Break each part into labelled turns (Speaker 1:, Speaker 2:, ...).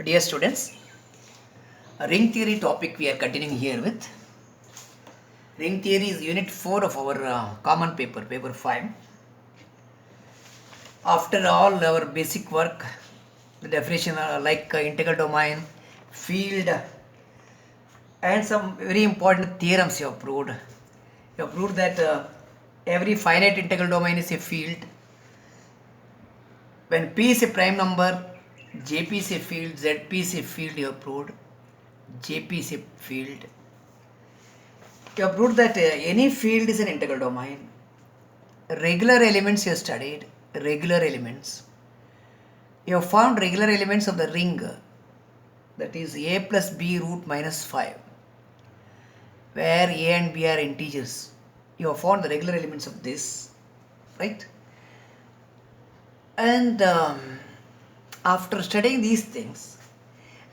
Speaker 1: Dear students, ring theory topic we are continuing here with. Ring theory is unit 4 of our common paper, paper 5. After all our basic work, the definition like integral domain, field, and some very important theorems you have proved. You have proved that every finite integral domain is a field. When P is a prime number, JP is a field, ZP is a field you have proved. JP is a field. You have proved that any field is an integral domain. Regular elements you have studied, regular elements. You have found regular elements of the ring, that is a plus b root minus 5, where a and b are integers. You have found the regular elements of this, right? And after studying these things,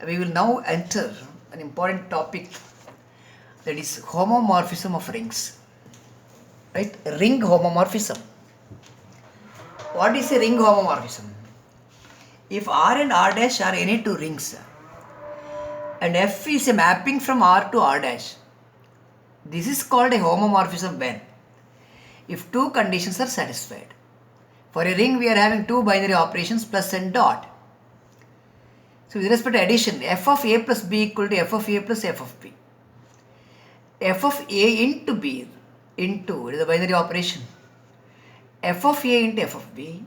Speaker 1: we will now enter an important topic, that is homomorphism of rings. Right? Ring homomorphism. What is a ring homomorphism? If R and R dash are any two rings and F is a mapping from R to R dash, this is called a homomorphism when if two conditions are satisfied. For a ring we are having two binary operations plus and dot. So with respect to addition, f of a plus b equal to f of a plus f of b. F of a into b into, it is a binary operation, f of a into f of b.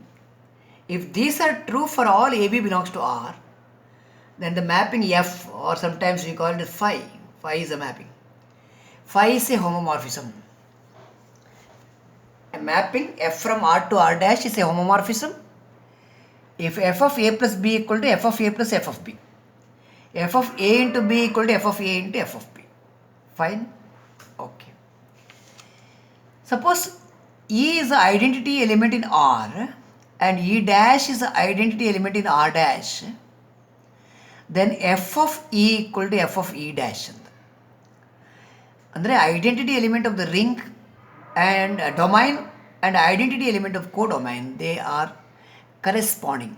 Speaker 1: If these are true for all ab belongs to R, then the mapping f, or sometimes we call it phi. Phi is a mapping. Phi is a homomorphism. A mapping f from R to R dash is a homomorphism if f of a plus b equal to f of a plus f of b. F of a into b equal to f of a into f of b. Fine? Okay. Suppose E is the identity element in R and E dash is the identity element in R dash, then f of E equal to f of E dash. Andre identity element of the ring and domain and identity element of codomain, they are corresponding.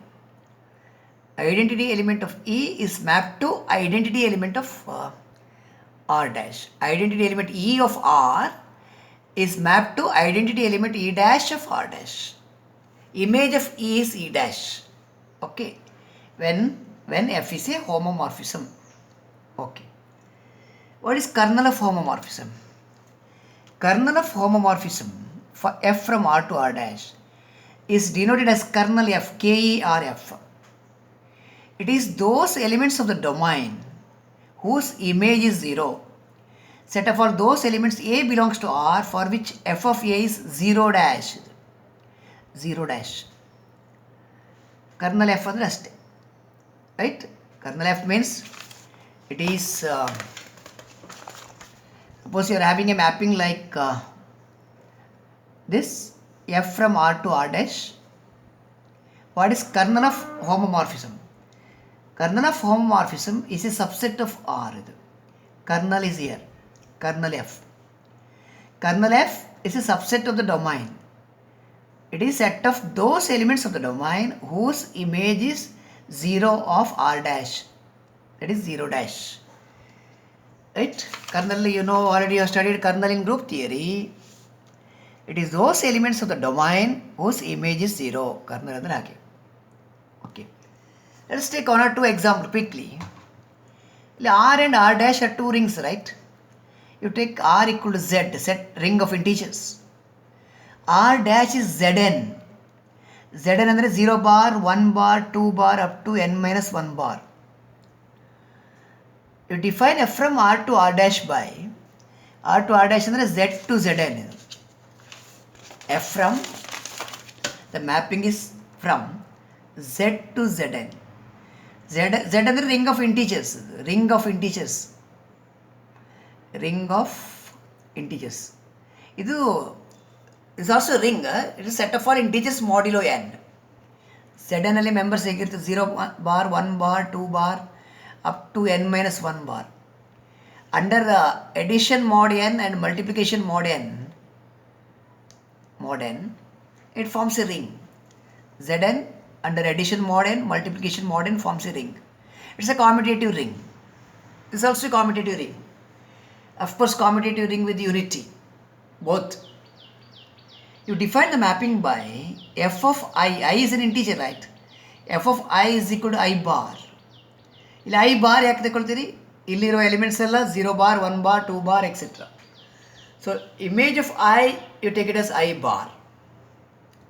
Speaker 1: Identity element of E is mapped to identity element of R dash. Identity element E of R is mapped to identity element E dash of R dash. Image of E is E dash. Okay. When F is a homomorphism. Okay. What is kernel of homomorphism? Kernel of homomorphism for F from R to R dash is denoted as kernel F, KERF. It is those elements of the domain whose image is 0. Set of all those elements A belongs to R for which f of A is 0 dash. 0 dash. Kernel F andre aste. Right? Kernel F means it is, suppose you are having a mapping like this, F from R to R dash. What is kernel of homomorphism? Kernel of homomorphism is a subset of R. Kernel is here. Kernel F. Kernel F is a subset of the domain. It is set of those elements of the domain whose image is 0 of R dash. That is 0 dash. Right? Kernel, you know, already you have studied kernel in group theory. It is those elements of the domain whose image is 0. Kernel andre hage. Okay. Let us take one or two examples quickly. R and R dash are two rings, right? You take R equal to Z, set ring of integers. R dash is Zn. Zn andre 0 bar, 1 bar, 2 bar up to n minus 1 bar. You define F from R to R dash by R to R dash andre Z to Zn. F from, the mapping is from Z to Zn. Z andre ring of integers. Ring of integers. Ring of integers. This is also a ring. It is set of all integers modulo n. Zn ಅಲ್ಲಿ members ಹೇಗಿರುತ್ತೆ 0 bar, 1 bar, 2 bar up to n minus 1 bar. Under the addition mod n and multiplication mod n, it forms a ring. Zn under addition mod n, multiplication mod n forms a ring. It's a commutative ring. This is also a commutative ring. Of course, commutative ring with unity. Both. You define the mapping by f of I is an integer, right? F of I is equal to I bar. ಇಲ್ಲಿ I bar ಯಾಕೆ ತಗೊಳ್ತೀರಿ? ಇಲ್ಲಿರೋ elements ಎಲ್ಲ 0 bar, 1 bar, 2 bar, etc. So image of I, you take it as I bar.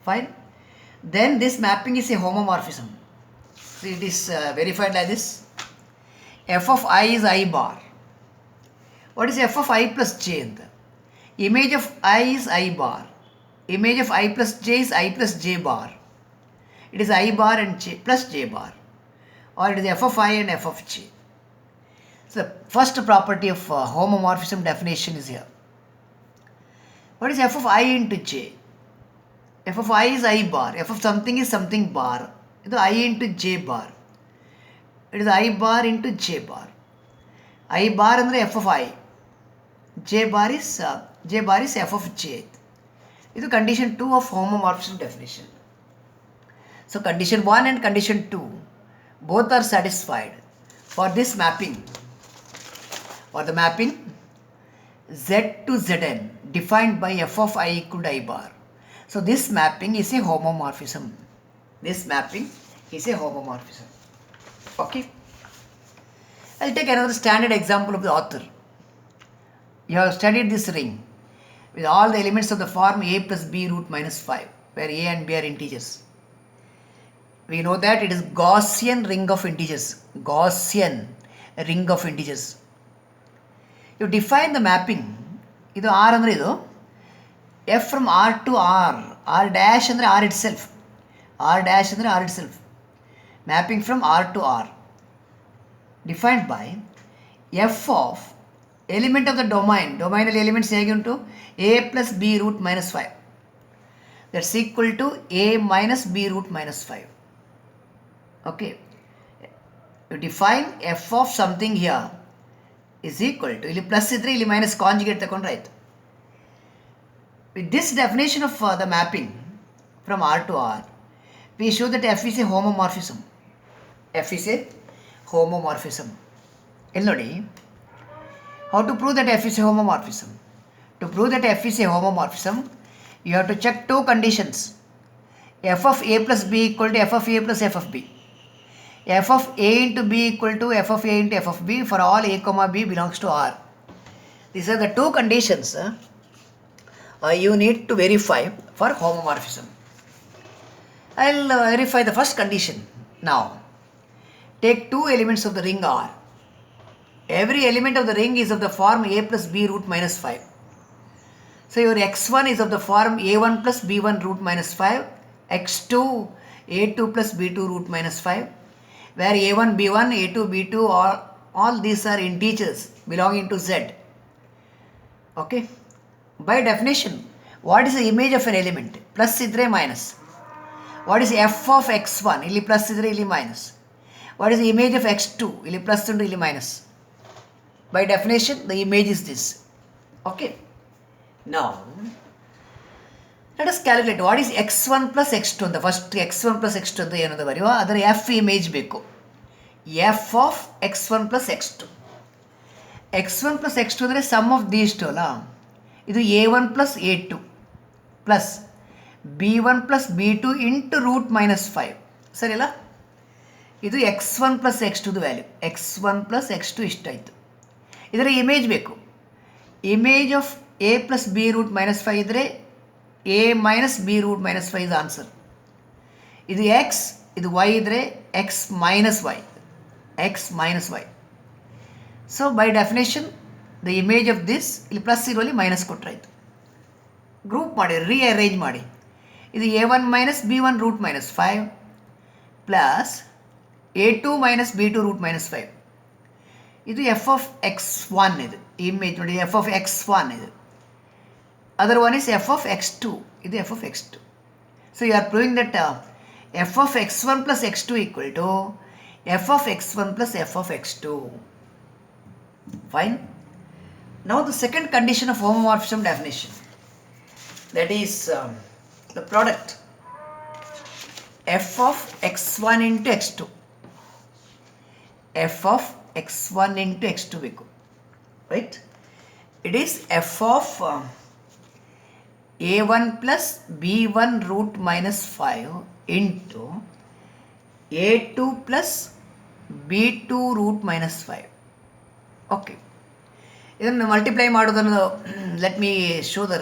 Speaker 1: Fine. Then this mapping is a homomorphism. So it is verified like this. F of I is I bar. What is f of I plus j? Image of I is I bar. Image of I plus j is I plus j bar. It is I bar and j plus j bar. Or it is f of I and f of j. So the first property of homomorphism definition is here. What is f of I into j? F of I is I bar. F of something is something bar. It is I into j bar. It is I bar into j bar. I bar andre f of I. J bar is f of j. This is condition 2 of homomorphism definition. So condition 1 and condition 2 both are satisfied for this mapping, or the mapping Z to Zn defined by f of I equal to I bar. So this mapping is a homomorphism. This mapping is a homomorphism. Okay. I'll take another standard example of the author. You have studied this ring with all the elements of the form a plus b root minus 5, where a and b are integers. We know that it is Gaussian ring of integers. Gaussian ring of integers. You define the mapping. This R andre idu f from R to R. R dash andre R itself. R dash andre R itself. Mapping from R to R. Defined by f of element of the domain. Domainal elements ಹೇಗೆ ಉಂಟು? a plus b root minus 5. That's equal to a minus b root minus 5. Okay. You define f of something here is equal to, ಇಲ್ಲಿ plus ಇದ್ರೆ ಇಲ್ಲಿ minus conjugate ತಗೊಂಡ್ರೆ ಆಯ್ತು. With this definition of the mapping from R to R, we show that f is a homomorphism. F is a homomorphism. ಇಲ್ಲಿ ನೋಡಿ, how to prove that f is a homomorphism? To prove that f is a homomorphism, you have to check two conditions. F of a plus b equal to f of a plus f of b. F of a into b equal to f of a into f of b for all a comma b belongs to R. These are the two conditions you need to verify for homomorphism. I'll verify the first condition now. Take two elements of the ring R. Every element of the ring is of the form a plus b root minus 5. So your x1 is of the form a1 plus b1 root minus 5, x2 a2 plus b2 root minus 5, where a1, b1, a2, b2, all these are integers belonging to z. Okay. By definition, what is the image of an element? Plus idre minus. What is f of x1? Illi plus idre illi minus. What is the image of x2? Illi plus undu illi minus. By definition, the image is this. Okay. Now, let us calculate what is x1 plus x2. The first x1 plus x2 ಅಂತ ಏನಂತ ಬರೆಯುವ, ಅದರ f image ಬೇಕು. f of x1 plus x2. x1 plus x2 ಅಂದರೆ sum of these two ಅಲ್ಲ. ಇದು a1 plus a2 plus b1 plus b2 into root minus 5. ಸರಿ ಅಲ್ಲ? ಇದು x1 plus x2 value. x1 plus x2 ಇಷ್ಟಾಯಿತು. ಇದರ image ಬೇಕು. Image of a plus b root minus 5 ಇದ್ದರೆ a minus b root minus 5 is answer. ಇದು x, ಇದು y ಇದ್ದರೆ x minus y. x minus y. So by definition, the image of this, ಇಲ್ಲಿ plus ಇರೋಲ್ಲಿ minus ಕೊಟ್ಟರಾಯ್ತು. Group ಮಾಡಿ, rearrange ಮಾಡಿ. ಇದು a1 minus b1 root minus 5 plus a2 minus b2 root minus 5. ಇದು f of x1 ಇದು. Image ನೋಡಿ, f of x1 ಇದು. Other one is f of x2. This is f of x2. So you are proving that f of x1 plus x2 equal to f of x1 plus f of x2. Fine. Now the second condition of homomorphism definition, that is the product f of x1 into x2. F of x1 into x2 ಬೇಕು, right. It is F of a1 plus b1 root minus 5 into a2 plus b2 root minus 5. Okay, ಇದನ್ನು multiply ಮಾಡೋದನ್ನು let me show the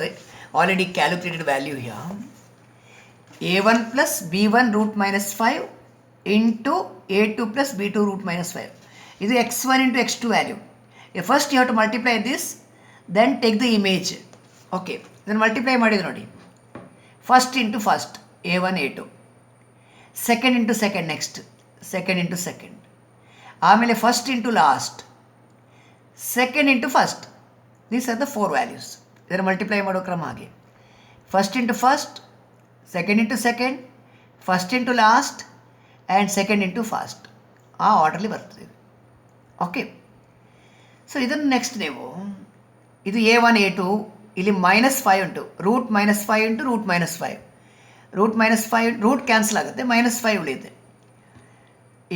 Speaker 1: already calculated value here. a1 plus b1 root minus 5 into a2 plus b2 root minus 5. This is x1 into x2 value. First you have to multiply this, then take the image. Okay, then multiply ಮಾಡಿದ್ರು ನೋಡಿ. First into first, a1 a2. Second into second, next. Second into second. ಆಮೇಲೆ first into last. Second into first. These are the 4 values. ಇದನ್ನು multiply ಮಾಡೋ ಕ್ರಮ ಹಾಗೆ. First into first, second into second, first into last and second into first. ಆ ಆರ್ಡರ್ಲಿ ಬರ್ತದೆ. Okay, so ಇದನ್ನು next ನೀವು ಇದು a1 a2 ಇಲ್ಲಿ -5 ಉಂಟು, root -5 into root -5, root -5 root cancel ಆಗುತ್ತೆ, -5 ಉಳಿಯುತ್ತೆ.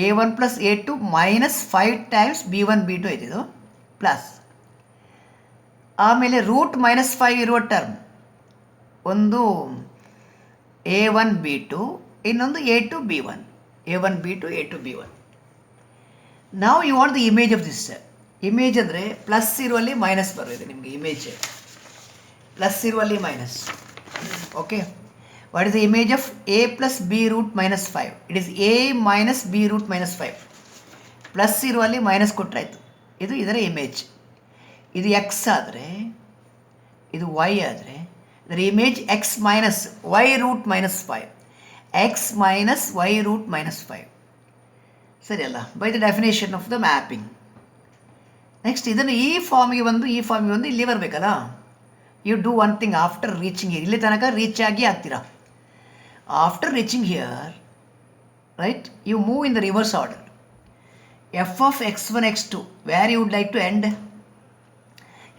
Speaker 1: a1 plus a2 -5 times b1 b2 ಐತಿದು ಪ್ಲಸ್, ಆಮೇಲೆ ರೂಟ್ -5 ಇರುವ ಟರ್ಮ್ ಒಂದು a1 b2, ಇನ್ನೊಂದು a2 b1, a1 b2 a2 b1. ನಾವು you want the image of this. Image ಅಂದರೆ ಪ್ಲಸ್ ಇರುವಲ್ಲಿ ಮೈನಸ್ ಬರೋದು ನಿಮಗೆ ಇಮೇಜ್, ಪ್ಲಸ್ ಇರುವಲ್ಲಿ minus. Okay, what is the image of a plus b root -5? It is a minus b root -5. Plus ಇರುವಲ್ಲಿ minus ಕೊಟ್ಟರಾಯ್ತು, ಇದು ಇದರ ಇಮೇಜ್. ಇದು ಎಕ್ಸ್ ಆದರೆ, ಇದು ವೈ ಆದರೆ, ಇದರ image X minus Y root -5, X minus Y root -5. ಸರಿ ಅಲ್ಲ, by the definition of the mapping. Next ಇದನ್ನು ಈ ಫಾರ್ಮಿಗೆ ಬಂದು ಈ ಫಾರ್ಮಿಗೆ ಬಂದು ಇಲ್ಲಿ ಬರಬೇಕಲ್ಲ. You do one thing after reaching here, ಇಲ್ಲಿ ತನಕ ರೀಚ್ ಆಗಿ ಆಗ್ತೀರಾ. After reaching here, right, you move in the reverse order. F of x1 x2, where you would like to end?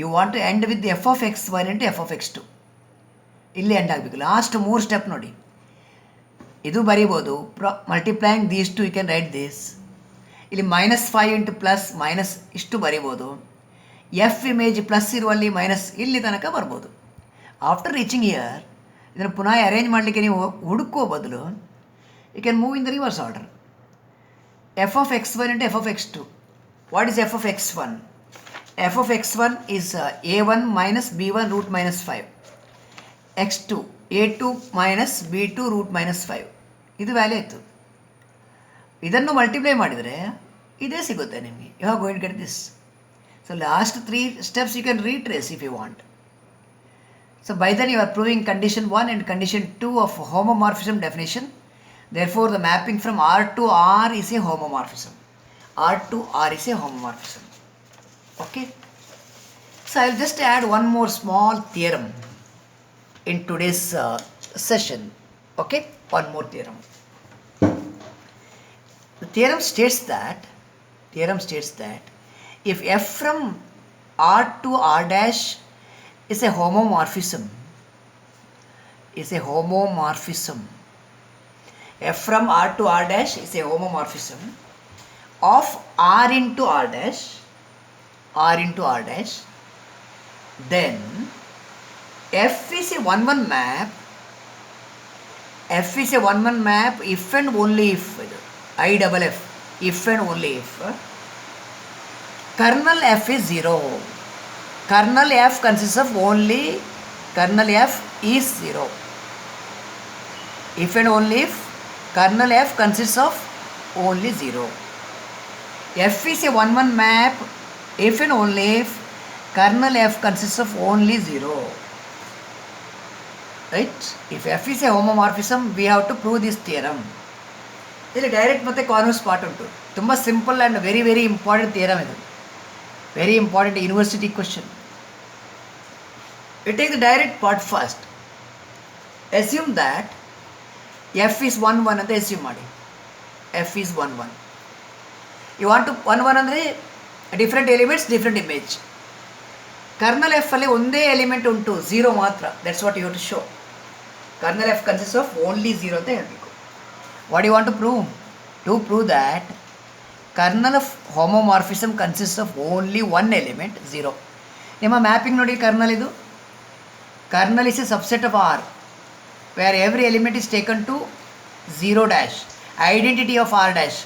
Speaker 1: You want to end with F of x1 into F of x2. ಇಲ್ಲಿ end ಆಗಬೇಕು. Last 3 step ನೋಡಿ, ಇದು ಬರೀಬೋದು. Multiplying these two you can write this. ಇಲ್ಲಿ -5 into plus minus ಇಷ್ಟು ಬರೀಬೋದು. F image plus ಇರುವಲ್ಲಿ minus ಇಲ್ಲಿ ತನಕ ಬರ್ಬೋದು. ಆಫ್ಟರ್ ರೀಚಿಂಗ್ ಇಯರ್ ಇದನ್ನು ಪುನಃ ಅರೇಂಜ್ ಮಾಡಲಿಕ್ಕೆ ನೀವು ಹುಡುಕೋ ಬದಲು you can move in the reverse order. F of x1 into F of x2. What is F of x1? F of x1 is a1 minus b1 root -5, x2 a2 minus b2 root -5. ಇದು value ಇತ್ತು. ಇದನ್ನು multiply ಮಾಡಿದರೆ ಇದೇ ಸಿಗುತ್ತೆ ನಿಮಗೆ. You have going to get this. So last 3 steps you can retrace if you want. So by then you are proving condition 1 and condition 2 of homomorphism definition. Therefore the mapping from R to R is a homomorphism. R to R is a homomorphism. Okay. So I will just add one more small theorem in today's session. Okay, one more theorem. The theorem states that if f from R to R dash is a homomorphism, f from R to R dash is a homomorphism of R into R dash, then f is a one-one map. F is a one-one map if and only if, IFF, if and only if kernel f is 0. Kernel f consists of only, kernel f is 0. If and only if kernel f consists of only 0. F is a one-one map if and only if kernel f consists of only 0. Right? If f is a homomorphism, we have to prove this theorem. ಇಲ್ಲಿ direct ಮತ್ತು convex part ಉಂಟು. ತುಂಬ simple and very very important theorem ಇದು. Very important university question. We take the direct part first. Assume that f is 1 1 ಅಂತ assume ಮಾಡಿ. f is 1 1. You want to 1 1 ಅಂದರೆ different elements different image. Kernel F ಅಲ್ಲಿ ಒಂದೇ element ಉಂಟು, 0 ಮಾತ್ರ. That's what you have to show. Kernel F consist of only 0 ಅಂತ ಹೇಳಬೇಕು. What do you want to prove? To prove that kernel of homomorphism consist of only one element 0. ನಿಮ್ಮ mapping ನೋಡಿ, kernel ಇದು. Kernel is a subset of R where every element is taken to 0 dash, identity of R dash.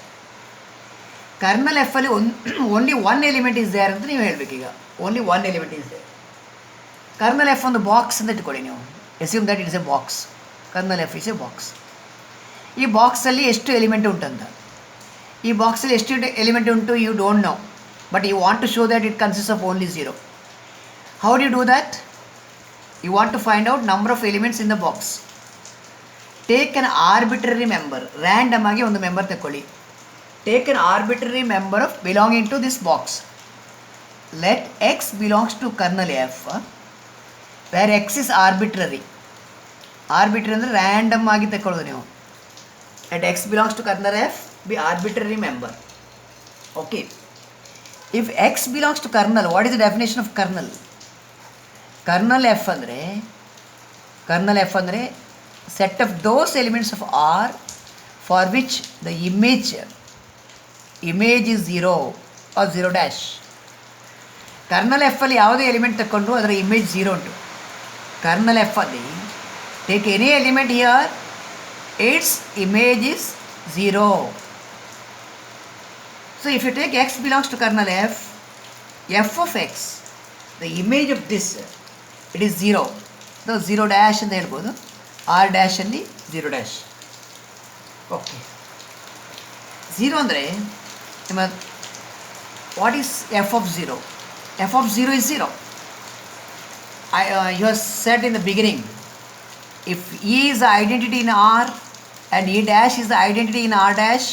Speaker 1: Kernel F ಅಲ್ಲಿ only one element is there ಅಂತ ನೀವು ಹೇಳಬೇಕೀಗ. Only one element is there. Kernel F ಒಂದು box ಅಂತ ಇಟ್ಕೊಳ್ಳಿ ನೀವು. Assume that it is a box. Kernel F is a box. ಈ ಬಾಕ್ಸಲ್ಲಿ ಎಷ್ಟು ಎಲಿಮೆಂಟ್ ಉಂಟಂತ, ಈ ಬಾಕ್ಸಲ್ಲಿ ಎಷ್ಟು ಎಲಿಮೆಂಟ್ ಉಂಟು you don't know, but you want to show that it consist of only 0. How do you do that? You want to find out number of elements in the box. Take an arbitrary member, random ಆಗಿ ಒಂದು member ತಗೊಳ್ಳಿ. Take an arbitrary member of belonging to this box. Let X belongs to kernel F where X is arbitrary. Arbitrary ಅಂದರೆ random ಆಗಿ ತಗೊಳ್ಳೋದು ನೀವು. Let X belongs to kernel F be arbitrary member. Okay. If X belongs to kernel, what is the definition of kernel? Kernel F ಅಂದರೆ set of those elements of R for which the image is 0 or 0 dash. Kernel F ಅಲ್ಲಿ ಯಾವುದೇ element ತಗೊಂಡು ಅದರ image 0 ಉಂಟು. Kernel F ಅಲ್ಲಿ take any element here, its image is 0. So if you take x belongs to kernel f of x, the image of this, it is 0. So 0 dash ಅಂತ ಹೇಳ್ಬೋದು. r dash ಅಲ್ಲಿ 0 dash. Okay. 0 ಅಂದರೆ ನಿಮ್ಮ what is f of 0? f of 0 is 0. You have said in the beginning, if e is the identity in r and e dash is the identity in r dash,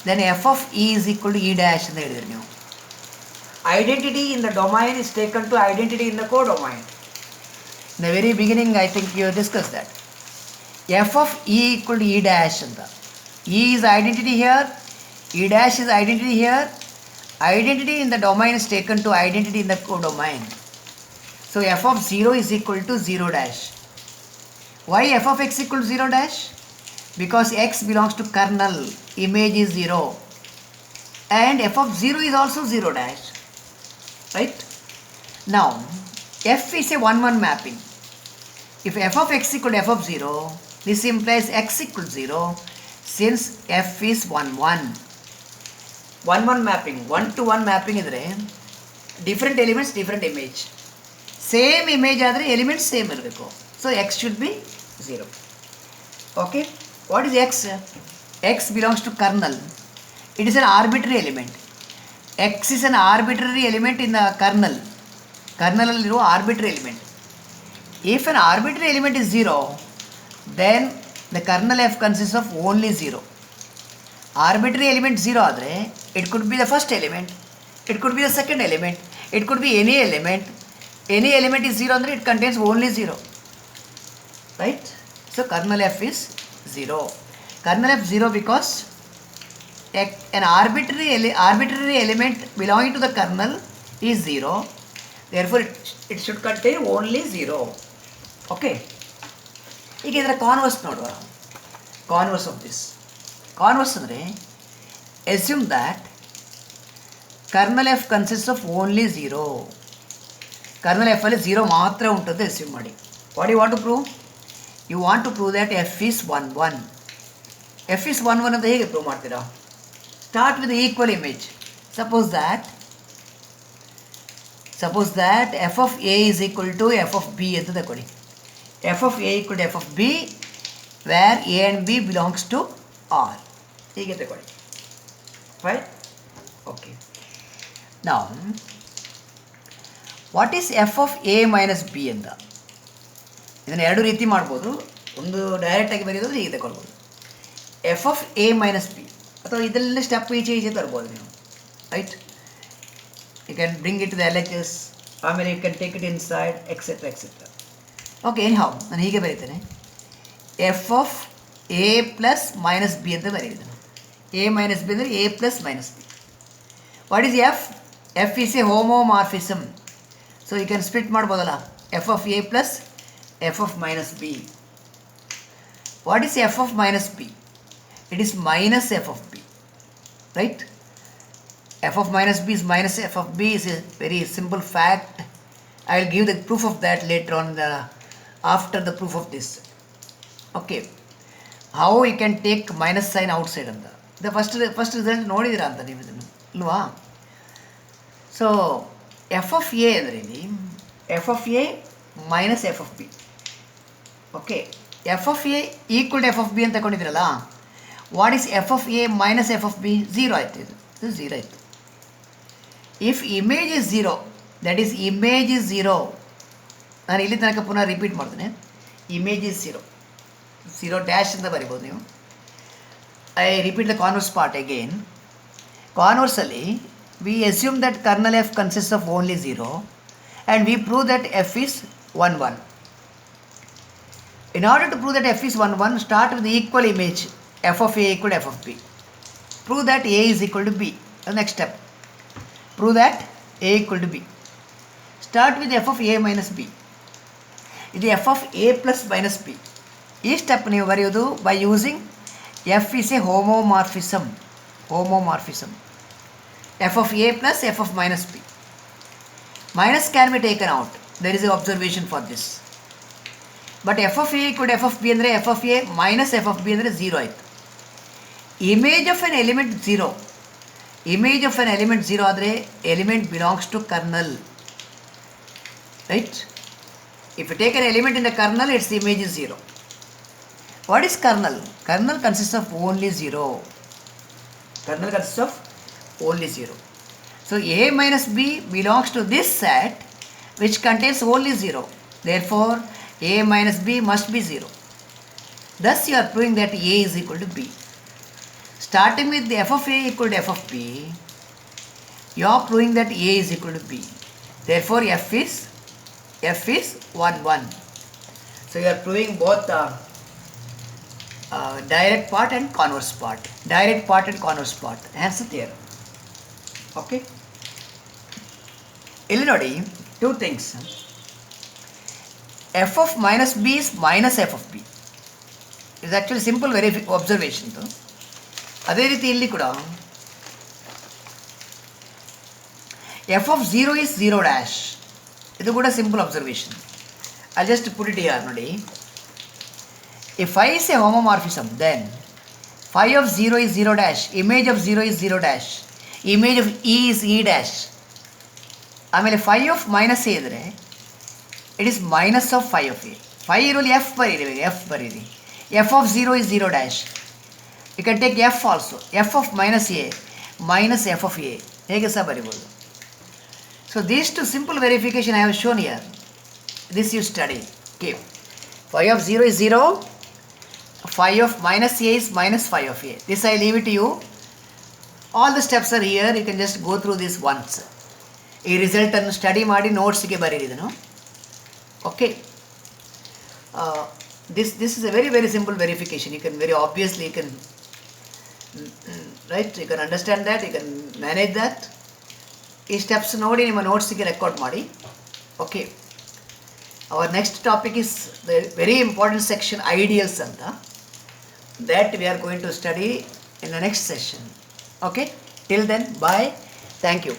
Speaker 1: then f of e is equal to e dash ಅಂತ ಹೇಳಿದ್ರಿ ನೀವು. Identity in the domain is taken to identity in the codomain. In the very beginning, I think you discussed that. f of e equal to e dash ಅಂತ. e is identity here, e dash is identity here. Identity in the domain is taken to identity in the codomain. So f of 0 is equal to 0 dash. Why f of x equal to 0 dash? Because x belongs to kernel, image is 0, and f of 0 is also 0 dash, right? Now f is a 1-1 mapping. If f of x equal to f of 0, this implies x equal to 0 since f is 1-1. 1-1 mapping, 1-to-1 mapping idre different elements different image, same image ಆದರೆ elements same ಇರಬೇಕು. So x should be 0. Okay. What is x? X belongs to kernel. It is an arbitrary element. X is an arbitrary element in the kernel. Kernel alliru arbitrary element. If an arbitrary element is 0, then the kernel f consists of only 0. Arbitrary element 0 ಆದರೆ it could be the first element, it could be the second element, it could be any element. Any element is 0 ಅಂದರೆ it contains only 0. Right? So kernel f is 0. Kernel f 0 because an arbitrary element belonging to the kernel is 0. Therefore it should contain only 0. Okay. ಈಗ ಇದರ converse ನೋಡುವ. Converse of this. Converse ಅಂದರೆ assume that kernel f consists of only 0. Kernel F ಅಲ್ಲಿ 0 ಮಾತ್ರ ಉಂಟಂತ assume ಮಾಡಿ. What do you want to prove? You want to prove that f is 1-1. f is 1-1 ಅಂತ ಹೇಗೆ ಪ್ರೂವ್ ಮಾಡ್ತೀರಾ? Start with the equal image. Suppose that f of a is equal to f of b ಅಂತ ತಗೊಳ್ಳಿ. f of a equal to f of b where a and b belongs to r. ಹೀಗೆ ತಗೊಳ್ಳಿ. Right? Okay. Now what is F of A minus B ಅಂತ? ಇದನ್ನು ಎರಡು ರೀತಿ ಮಾಡ್ಬೋದು. ಒಂದು ಡೈರೆಕ್ಟಾಗಿ ಬರೆಯೋದು ಹೀಗೆ ತಗೊಳ್ಬೋದು, F of A minus B, ಅಥವಾ ಇದರಲ್ಲಿ ಸ್ಟೆಪ್ ಈಚೆ ತರ್ಬೋದು ನೀವು. Right? You can bring it to the L H S, ಆಮೇಲೆ you can take it inside et cetera et cetera. Okay, anyhow ನಾನು ಹೀಗೆ ಬರೀತೇನೆ, F of A plus minus B ಅಂತ ಬರೀತಿದ್ದೇನೆ. ಎ ಮೈನಸ್ ಬಿ ಅಂದರೆ A plus minus B. What is F? F is a homomorphism. So you can split ಮಾಡ್ಬೋದಲ್ಲ, F of A plus F of minus B. What is F of minus B? It is minus F of B. Right? f of minus b is minus f of b is a very simple fact. I will give the proof of that later on after the proof of this. Okay, how you can take minus sign outside ಅಂತ the first result ನೋಡಿದಿರಾ ಅಂತ ನೀವು ಇದನ್ನು ಅಲ್ವಾ. So F of A ಅಂದರೆ ಇಲ್ಲಿ F of A minus F of B. Okay, F of A equal to F of B ಅಂತ ತಗೊಂಡಿದ್ರಲ್ಲ, what is F of A minus F of B? Zero ಆಯಿತು. ಇದು ಝೀರೋ ಆಯಿತು. If image is zero, that is image is zero. ನಾನು ಇಲ್ಲಿ ತನಕ ಪುನಃ repeat ಮಾಡ್ತೇನೆ. Image is zero, zero dash ಅಂತ ಬರಿಬೋದು ನೀವು. I repeat the converse part again. ಕಾನ್ವರ್ಸಲ್ಲಿ we assume that kernel F consist of only zero and we prove that F is 1 1. In order to prove that f is 1 1, start with the equal image f of a equal to f of b. Prove that a is equal to b. The next step. Prove that a equal to b. Start with f of a minus b. This is f of a plus minus b. This step ನೀವು ಬರೆಯೋದು by using f is a homomorphism. Homomorphism. f of a plus f of minus b. Minus can be taken out. There is an observation for this. But F of A equal F of B ಅಂದರೆ F of A minus F of B ಅಂದರೆ zero ಆಯಿತು. Image of an element zero, image of an element zero ಆದರೆ element belongs to kernel, right? If you take an element in the kernel, its image is zero. What is kernel? Kernel consist of only zero. Kernel consist of only zero. So A minus B belongs to this set which contains only zero. Therefore a minus b must be 0. Thus you are proving that a is equal to b. Starting with the f of a equal to f of b, you are proving that a is equal to b. Therefore f is 1 1. So you are proving both the direct part and converse part. Direct part and converse part. Hence the theorem. Okay. ಇಲ್ಲಿ ನೋಡಿ, two things. f of minus b is minus f of b. It is actually simple observation. ಅದೇ ರೀತಿ ಇಲ್ಲಿ ಕೂಡ f of 0 is 0 dash. ಇದು ಕೂಡ simple observation. I just put it here ನೋಡಿ. if phi is a homomorphism, then phi of 0 is 0 dash, image of 0 is 0 dash, image of e is e dash. ಆಮೇಲೆ phi of minus a ಇದ್ರೆ it is minus of phi of a. Phi ಇರೋಲಿ f ಬರೀರಿ, f ಬರೀರಿ. f of 0 is 0 dash. You can take f also. f of minus a minus f of a. ಹೇಗೆ ಸಹ ಬರಿಬೋದು. So these two simple verification I have shown here. This you study. Okay. Phi of 0 is 0. Phi of minus a is minus phi of a. This I leave it to you. All the steps are here. You can just go through this once. ಈ ರಿಸಲ್ಟನ್ನು study ಮಾಡಿ ನೋಟ್ಸ್ಗೆ ಬರೀರಿದನು. Okay, this is a very simple verification. You can very obviously you can right, you can understand that, you can manage that. ಈ steps ನೋಡಿ ನಿಮ್ಮ ನೋಟ್ಸ್ಗೆ record ಮಾಡಿ. Okay, our next topic is the very important section, ideals ಅಂತ. That we are going to study in the next session. Okay, till then, bye, thank you.